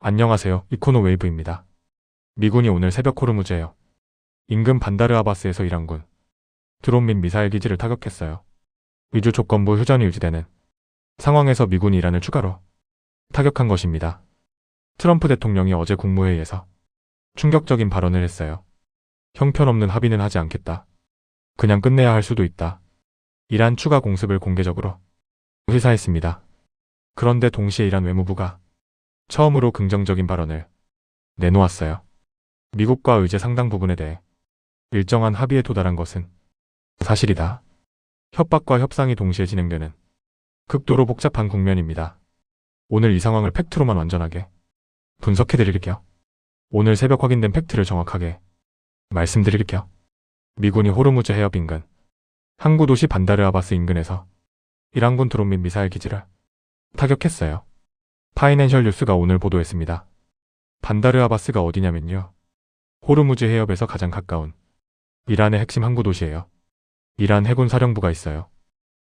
안녕하세요. 이코노 웨이브입니다. 미군이 오늘 새벽 호르무즈에요. 인근 반다르 아바스에서 이란군 드론 및 미사일 기지를 타격했어요. 위주 조건부 휴전이 유지되는 상황에서 미군이 이란을 추가로 타격한 것입니다. 트럼프 대통령이 어제 국무회의에서 충격적인 발언을 했어요. 형편없는 합의는 하지 않겠다. 그냥 끝내야 할 수도 있다. 이란 추가 공습을 공개적으로 시사했습니다. 그런데 동시에 이란 외무부가 처음으로 긍정적인 발언을 내놓았어요. 미국과 의제 상당 부분에 대해 일정한 합의에 도달한 것은 사실이다. 협박과 협상이 동시에 진행되는 극도로 복잡한 국면입니다. 오늘 이 상황을 팩트로만 완전하게 분석해드릴게요. 오늘 새벽 확인된 팩트를 정확하게 말씀드릴게요. 미군이 호르무즈 해협 인근 항구 도시 반다르 아바스 인근에서 이란군 드론 및 미사일 기지를 타격했어요. 파이낸셜 뉴스가 오늘 보도했습니다. 반다르 아바스가 어디냐면요. 호르무즈 해협에서 가장 가까운 이란의 핵심 항구 도시예요. 이란 해군 사령부가 있어요.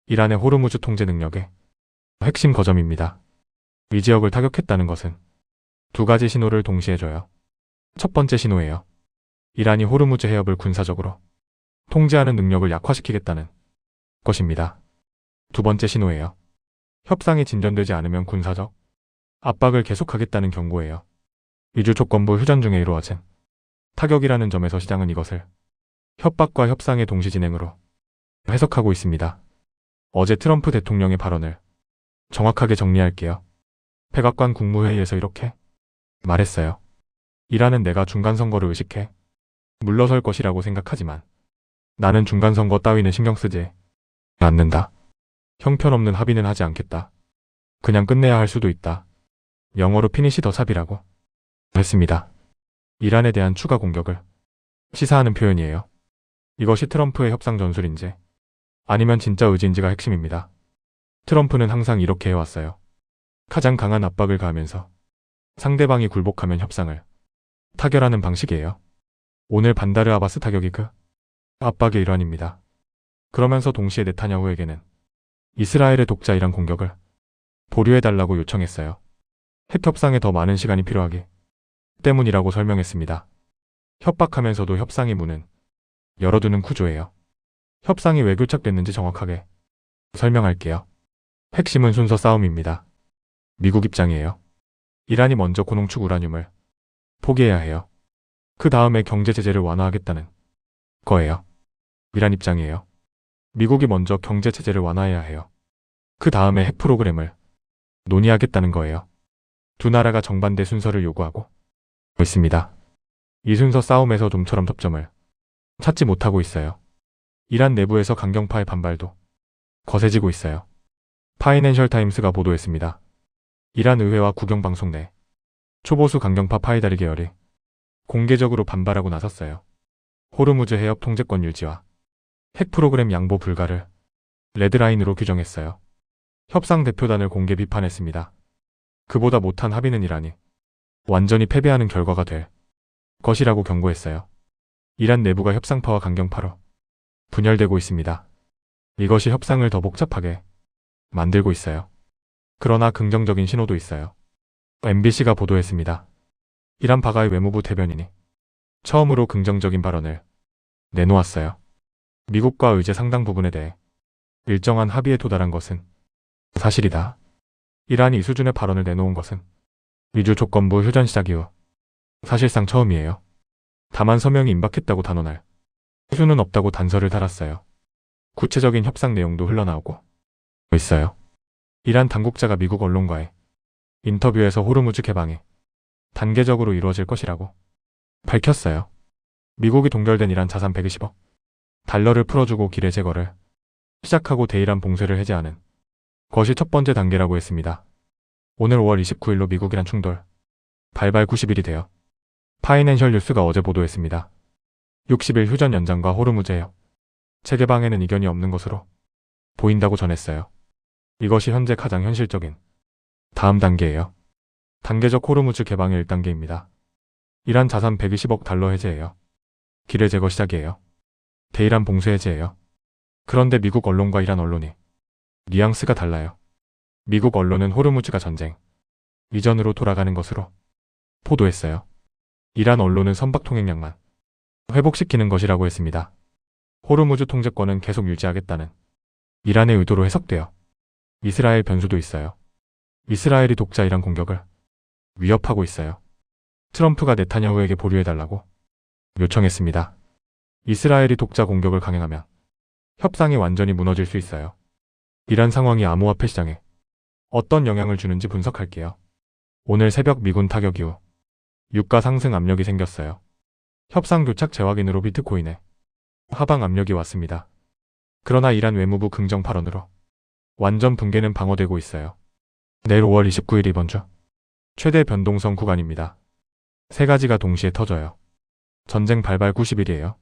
이란의 호르무즈 통제 능력의 핵심 거점입니다. 이 지역을 타격했다는 것은 두 가지 신호를 동시에 줘요. 첫 번째 신호예요. 이란이 호르무즈 해협을 군사적으로 통제하는 능력을 약화시키겠다는 것입니다. 두 번째 신호예요. 협상이 진전되지 않으면 군사적 압박을 계속하겠다는 경고예요. 위주 조건부 휴전 중에 이루어진 타격이라는 점에서 시장은 이것을 협박과 협상의 동시 진행으로 해석하고 있습니다. 어제 트럼프 대통령의 발언을 정확하게 정리할게요. 백악관 국무회의에서 이렇게 말했어요. 이란은 내가 중간선거를 의식해 물러설 것이라고 생각하지만 나는 중간선거 따위는 신경 쓰지 않는다. 형편없는 합의는 하지 않겠다. 그냥 끝내야 할 수도 있다. 영어로 피니시 더 삽이라고 했습니다. 이란에 대한 추가 공격을 시사하는 표현이에요. 이것이 트럼프의 협상 전술인지 아니면 진짜 의지인지가 핵심입니다. 트럼프는 항상 이렇게 해왔어요. 가장 강한 압박을 가하면서 상대방이 굴복하면 협상을 타결하는 방식이에요. 오늘 반다르 아바스 타격이 그 압박의 일환입니다. 그러면서 동시에 네타냐후에게는 이스라엘의 독자 이란 공격을 보류해달라고 요청했어요. 핵협상에 더 많은 시간이 필요하기 때문이라고 설명했습니다. 협박하면서도 협상의 문은 열어두는 구조예요. 협상이 왜 교착됐는지 정확하게 설명할게요. 핵심은 순서 싸움입니다. 미국 입장이에요. 이란이 먼저 고농축 우라늄을 포기해야 해요. 그 다음에 경제 제재를 완화하겠다는 거예요. 이란 입장이에요. 미국이 먼저 경제 제재를 완화해야 해요. 그 다음에 핵 프로그램을 논의하겠다는 거예요. 두 나라가 정반대 순서를 요구하고 있습니다. 이 순서 싸움에서 좀처럼 접점을 찾지 못하고 있어요. 이란 내부에서 강경파의 반발도 거세지고 있어요. 파이낸셜 타임스가 보도했습니다. 이란 의회와 국영방송 내 초보수 강경파 파이다리 계열이 공개적으로 반발하고 나섰어요. 호르무즈 해협 통제권 유지와 핵 프로그램 양보 불가를 레드라인으로 규정했어요. 협상 대표단을 공개 비판했습니다. 그보다 못한 합의는 이란이 완전히 패배하는 결과가 될 것이라고 경고했어요. 이란 내부가 협상파와 강경파로 분열되고 있습니다. 이것이 협상을 더 복잡하게 만들고 있어요. 그러나 긍정적인 신호도 있어요. MBC가 보도했습니다. 이란 바가이 외무부 대변인이 처음으로 긍정적인 발언을 내놓았어요. 미국과 의제 상당 부분에 대해 일정한 합의에 도달한 것은 사실이다. 이란이 이 수준의 발언을 내놓은 것은 위주 조건부 휴전 시작 이후 사실상 처음이에요. 다만 서명이 임박했다고 단언할 수는 없다고 단서를 달았어요. 구체적인 협상 내용도 흘러나오고 있어요. 이란 당국자가 미국 언론과의 인터뷰에서 호르무즈 개방이 단계적으로 이루어질 것이라고 밝혔어요. 미국이 동결된 이란 자산 120억 달러를 풀어주고 기뢰 제거를 시작하고 대이란 봉쇄를 해제하는 것이 첫 번째 단계라고 했습니다. 오늘 5월 29일로 미국-이란 충돌 발발 90일이 되어 파이낸셜 뉴스가 어제 보도했습니다. 60일 휴전 연장과 호르무즈 해협 재개방에는 이견이 없는 것으로 보인다고 전했어요. 이것이 현재 가장 현실적인 다음 단계예요. 단계적 호르무즈 개방의 1단계입니다. 이란 자산 120억 달러 해제예요. 기뢰 제거 시작이에요. 대이란 봉쇄 해제예요. 그런데 미국 언론과 이란 언론이 뉘앙스가 달라요. 미국 언론은 호르무즈가 전쟁 이전으로 돌아가는 것으로 보도했어요. 이란 언론은 선박 통행량만 회복시키는 것이라고 했습니다. 호르무즈 통제권은 계속 유지하겠다는 이란의 의도로 해석돼요. 이스라엘 변수도 있어요. 이스라엘이 독자 이란 공격을 위협하고 있어요. 트럼프가 네타냐후에게 보류해달라고 요청했습니다. 이스라엘이 독자 공격을 강행하면 협상이 완전히 무너질 수 있어요. 이란 상황이 암호화폐 시장에 어떤 영향을 주는지 분석할게요. 오늘 새벽 미군 타격 이후 유가 상승 압력이 생겼어요. 협상 교착 재확인으로 비트코인에 하방 압력이 왔습니다. 그러나 이란 외무부 긍정 발언으로 완전 붕괴는 방어되고 있어요. 내일 5월 29일 이번 주 최대 변동성 구간입니다. 세 가지가 동시에 터져요. 전쟁 발발 90일이에요.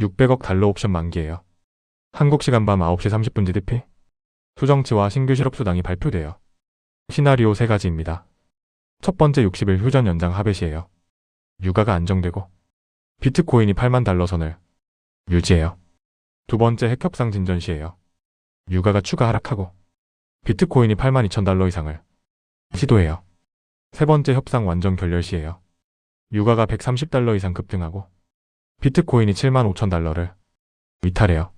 600억 달러 옵션 만기예요. 한국 시간 밤 9시 30분 GDP 수정치와 신규 실업수당이 발표돼요. 시나리오 세 가지입니다. 첫 번째 60일 휴전 연장 하벳이에요. 유가가 안정되고 비트코인이 8만 달러 선을 유지해요. 두 번째 핵협상 진전 시에요. 유가가 추가 하락하고 비트코인이 8만 2천 달러 이상을 시도해요. 세 번째 협상 완전 결렬 시에요. 유가가 130달러 이상 급등하고 비트코인이 7만 5천 달러를 위탈해요.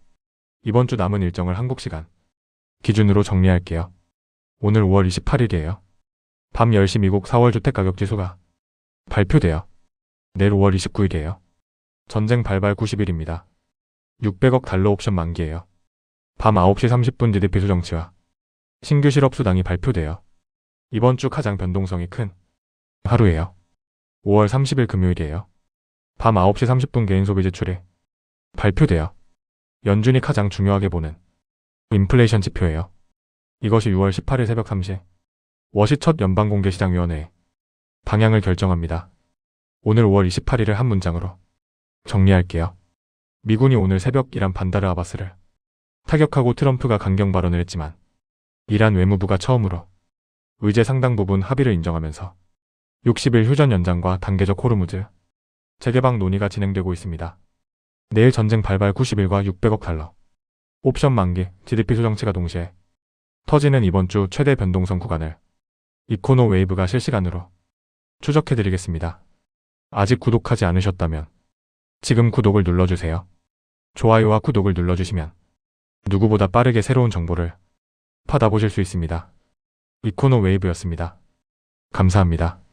이번 주 남은 일정을 한국 시간 기준으로 정리할게요. 오늘 5월 28일이에요. 밤 10시 미국 4월 주택가격지수가 발표돼요. 내일 5월 29일이에요. 전쟁 발발 90일입니다. 600억 달러 옵션 만기예요. 밤 9시 30분 GDP 수정치와 신규 실업수당이 발표돼요. 이번 주 가장 변동성이 큰 하루예요. 5월 30일 금요일이에요. 밤 9시 30분 개인소비 지출이 발표돼요. 연준이 가장 중요하게 보는 인플레이션 지표예요. 이것이 6월 18일 새벽 3시 워시 첫 연방공개시장위원회의 방향을 결정합니다. 오늘 5월 28일을 한 문장으로 정리할게요. 미군이 오늘 새벽 이란 반다르 아바스를 타격하고 트럼프가 강경 발언을 했지만 이란 외무부가 처음으로 의제 상당 부분 합의를 인정하면서 60일 휴전 연장과 단계적 호르무즈 재개방 논의가 진행되고 있습니다. 내일 전쟁 발발 90일과 600억 달러 옵션 만기 GDP 수정치가 동시에 터지는 이번 주 최대 변동성 구간을 이코노 웨이브가 실시간으로 추적해드리겠습니다. 아직 구독하지 않으셨다면 지금 구독을 눌러주세요. 좋아요와 구독을 눌러주시면 누구보다 빠르게 새로운 정보를 받아보실 수 있습니다. 이코노 웨이브였습니다. 감사합니다.